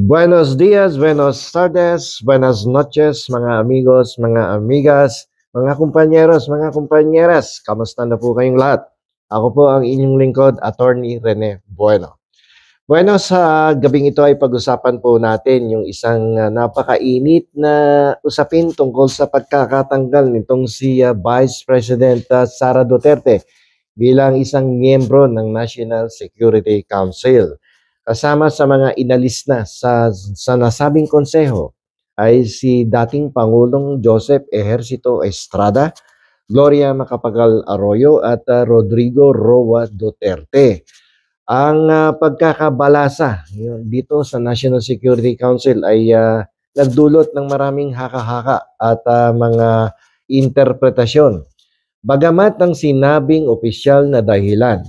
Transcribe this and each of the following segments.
Buenos dias, buenos tardes, buenas noches, mga amigos, mga amigas, mga kumpanyeros, mga kumpanyeras. Kamusta na po kayong lahat? Ako po ang inyong lingkod, Attorney Rene Bueno. Bueno, sa gabing ito ay pag-usapan po natin yung isang napakainit na usapin tungkol sa pagkakatanggal nitong si Vice President Sara Duterte bilang isang miyembro ng National Security Council. Kasama sa mga inalis na sa nasabing konseho ay si dating Pangulong Joseph Ejercito Estrada, Gloria Macapagal Arroyo at Rodrigo Roa Duterte. Ang pagkakabalasa dito sa National Security Council ay nagdulot ng maraming haka-haka at mga interpretasyon. Bagamat ang sinabing opisyal na dahilan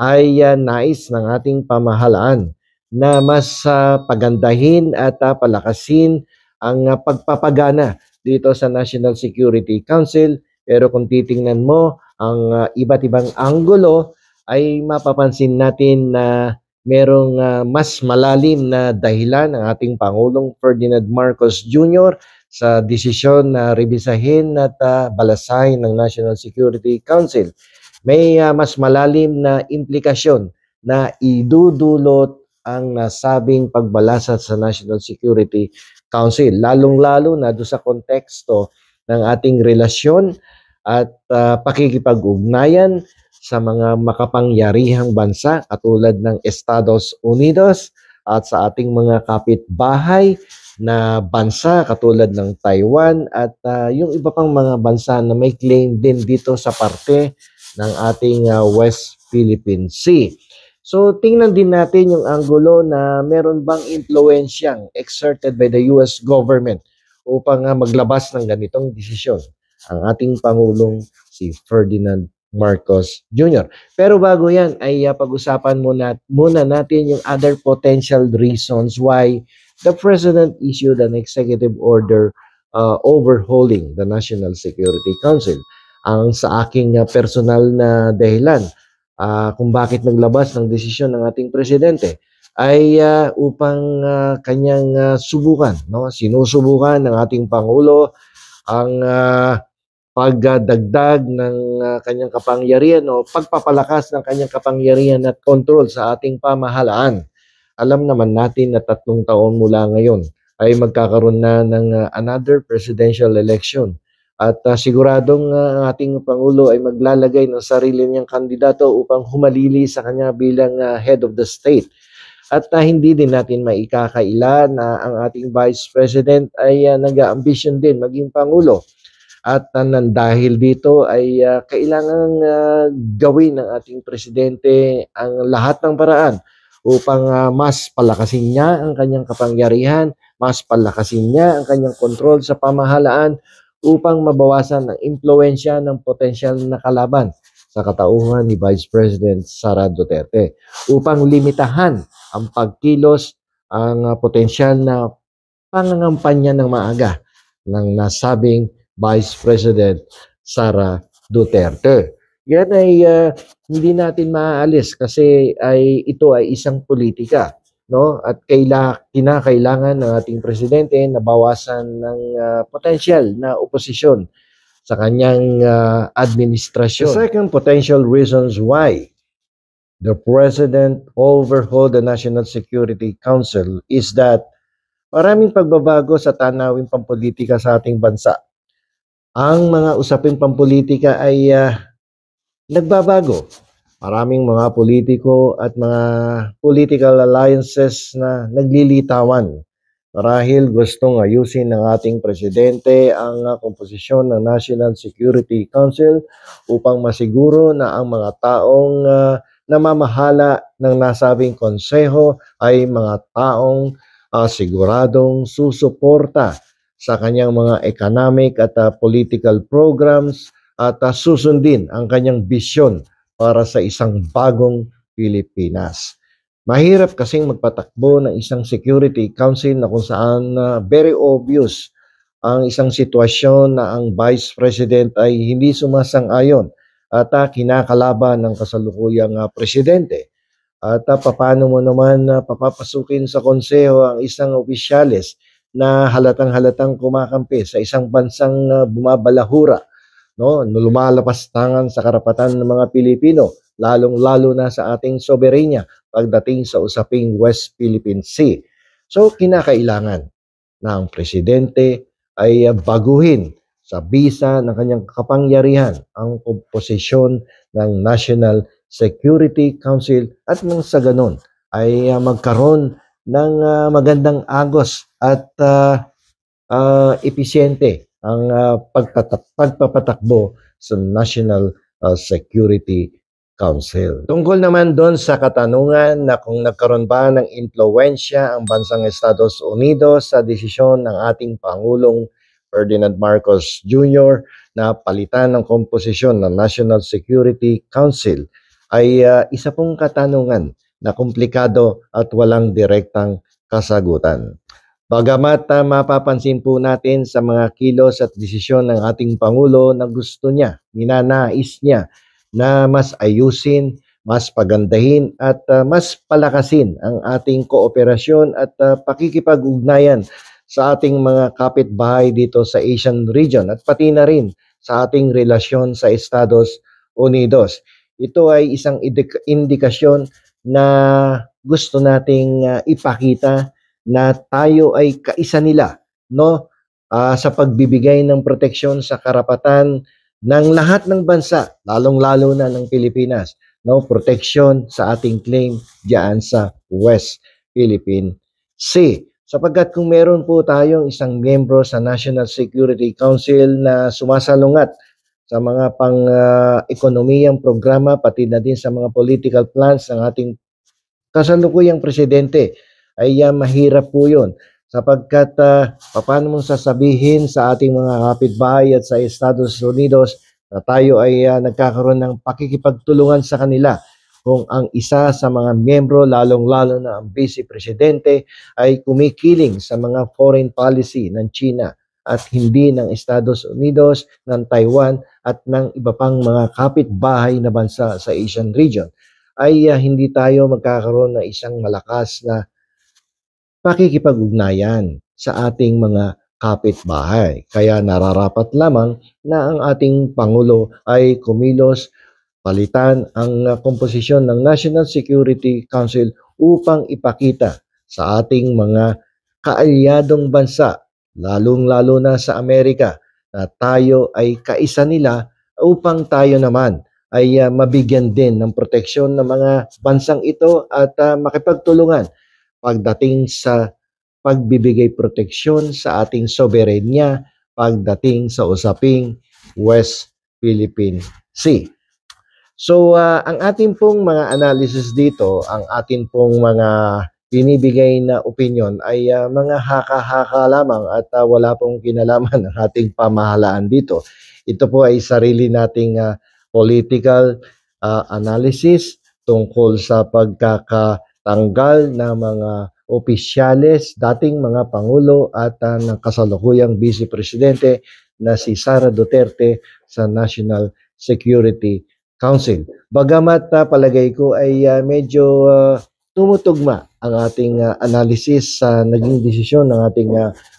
ay nais ng ating pamahalaan na mas pagandahin at palakasin ang pagpapagana dito sa National Security Council. Pero kung titingnan mo ang iba't ibang anggulo, ay mapapansin natin na merong mas malalim na dahilan ng ating Pangulong Ferdinand Marcos Jr. sa desisyon na rebisahin at balasahin ng National Security Council. May mas malalim na implikasyon na idudulot ang nasabing pagbalasa sa National Security Council, lalong-lalo na doon sa konteksto ng ating relasyon at pakikipag-ugnayan sa mga makapangyarihang bansa katulad ng Estados Unidos at sa ating mga kapitbahay na bansa katulad ng Taiwan at yung iba pang mga bansa na may claim din dito sa parte ng ating West Philippine Sea. So tingnan din natin yung anggulo na meron bang impluensyang exerted by the US government upang maglabas ng ganitong desisyon ang ating Pangulong si Ferdinand Marcos Jr. Pero bago yan ay pag-usapan muna natin yung other potential reasons why the President issued an executive order overhauling the National Security Council. Ang sa aking personal na dahilan kung bakit naglabas ng desisyon ng ating Presidente ay upang kanyang subukan, sinusubukan ng ating Pangulo ang pagdagdag ng kanyang kapangyarihan o pagpapalakas ng kanyang kapangyarihan at kontrol sa ating pamahalaan. Alam naman natin na 3 taon mula ngayon ay magkakaroon na ng another presidential election. At siguradong ating Pangulo ay maglalagay ng sarili niyang kandidato upang humalili sa kanya bilang head of the state. At hindi din natin maikakaila na ang ating Vice President ay nag-aambisyon din maging Pangulo. At dahil dito ay kailangan gawin ng ating Presidente ang lahat ng paraan upang mas palakasin niya ang kanyang kapangyarihan, mas palakasin niya ang kanyang kontrol sa pamahalaan upang mabawasan ang impluensya ng potensyal na kalaban sa katauhan ni Vice President Sara Duterte upang limitahan ang pagkilos ang potensyal na pangangampanya ng maaga ng nasabing Vice President Sara Duterte. Yan ay hindi natin maaalis kasi ito ay isang politika, no? At kinakailangan ng ating presidente na bawasan ng potensyal na oposisyon sa kanyang administrasyon. The second potential reasons why the president overhauled the National Security Council is that maraming pagbabago sa tanawin pampolitika sa ating bansa. Ang mga usaping pampolitika ay nagbabago. Maraming mga politiko at mga political alliances na naglilitawan. Marahil gustong ayusin ng ating presidente ang komposisyon ng National Security Council upang masiguro na ang mga taong namamahala ng nasabing konseho ay mga taong siguradong susuporta sa kanyang mga economic at political programs at susundin ang kanyang bisyon para sa isang bagong Pilipinas. Mahirap kasing magpatakbo ng isang Security Council na kung saan very obvious ang isang sitwasyon na ang Vice President ay hindi sumasang-ayon at kinakalaban ng kasalukuyang presidente. At papaano mo naman papapasukin sa konseho ang isang opisyales na halatang-halatang kumakampi sa isang bansang bumabalahura, no? Lumalapastangan sa karapatan ng mga Pilipino, lalong-lalo na sa ating soberenya pagdating sa usaping West Philippine Sea. So, kinakailangan na ang presidente ay baguhin sa bisa ng kanyang kapangyarihan ang komposisyon ng National Security Council at nang sa ganon ay magkaroon ng magandang agos at episyente ang pagpapatakbo sa National Security Council. Tungkol naman doon sa katanungan na kung nagkaroon ba ng impluwensya ang bansang Estados Unidos sa desisyon ng ating Pangulong Ferdinand Marcos Jr. na palitan ng komposisyon ng National Security Council ay isa pong katanungan na komplikado at walang direktang kasagutan. Bagamat mapapansin po natin sa mga kilos at desisyon ng ating Pangulo na gusto niya, ninanais niya na mas ayusin, mas pagandahin at mas palakasin ang ating kooperasyon at pakikipag-ugnayan sa ating mga kapitbahay dito sa Asian region at pati na rin sa ating relasyon sa Estados Unidos. Ito ay isang indikasyon na gusto nating ipakita na tayo ay kaisa nila, no? Sa pagbibigay ng proteksyon sa karapatan ng lahat ng bansa, lalong-lalo na ng Pilipinas, no? Proteksyon sa ating claim diyan sa West Philippine Sea. Sapagkat kung meron po tayong isang miyembro sa National Security Council na sumasalungat sa mga pang-ekonomiyang programa, pati na din sa mga political plans ng ating kasalukuyang presidente, ay mahirap po yun. Sapagkat paano mong sasabihin sa ating mga kapitbahay at sa Estados Unidos na tayo ay nagkakaroon ng pakikipagtulungan sa kanila kung ang isa sa mga miyembro, lalong-lalo na ang Vice Presidente, ay kumikiling sa mga foreign policy ng China at hindi ng Estados Unidos, ng Taiwan at ng iba pang mga kapitbahay na bansa sa Asian region, ay hindi tayo magkakaroon ng isang malakas na pakikipag-ugnayan sa ating mga kapitbahay. Kaya nararapat lamang na ang ating Pangulo ay kumilos, palitan ang komposisyon ng National Security Council upang ipakita sa ating mga kaalyadong bansa, lalong-lalo na sa Amerika, na tayo ay kaisa nila upang tayo naman ay mabigyan din ng proteksyon ng mga bansang ito at makipagtulungan pagdating sa pagbibigay proteksyon sa ating soberenya pagdating sa usaping West Philippine Sea. So, ang ating pong mga analysis dito, ang ating pong mga binibigay na opinion ay mga haka-haka lamang at wala pong kinalaman ng ating pamahalaan dito. Ito po ay sarili nating political analysis tungkol sa pagkakatanggal ng mga opisyales, dating mga pangulo at ng kasalukuyang Vice Presidente na si Sara Duterte sa National Security Council. Bagamat palagay ko ay medyo tumutugma ang ating analysis sa naging desisyon ng ating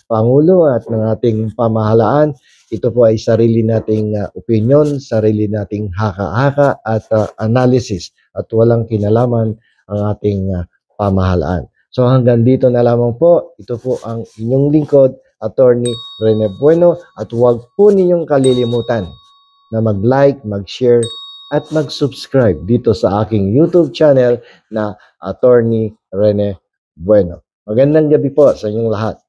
Pangulo at ng ating pamahalaan. Ito po ay sarili nating opinion, sarili nating haka-haka at analysis at walang kinalaman ang ating pamahalaan. So hanggang dito na lamang po. Ito po ang inyong lingkod, Attorney Rene Bueno, at huwag po ninyong kalilimutan na mag-like, mag-share at mag-subscribe dito sa aking YouTube channel na Attorney Rene Bueno. Magandang gabi po sa inyong lahat.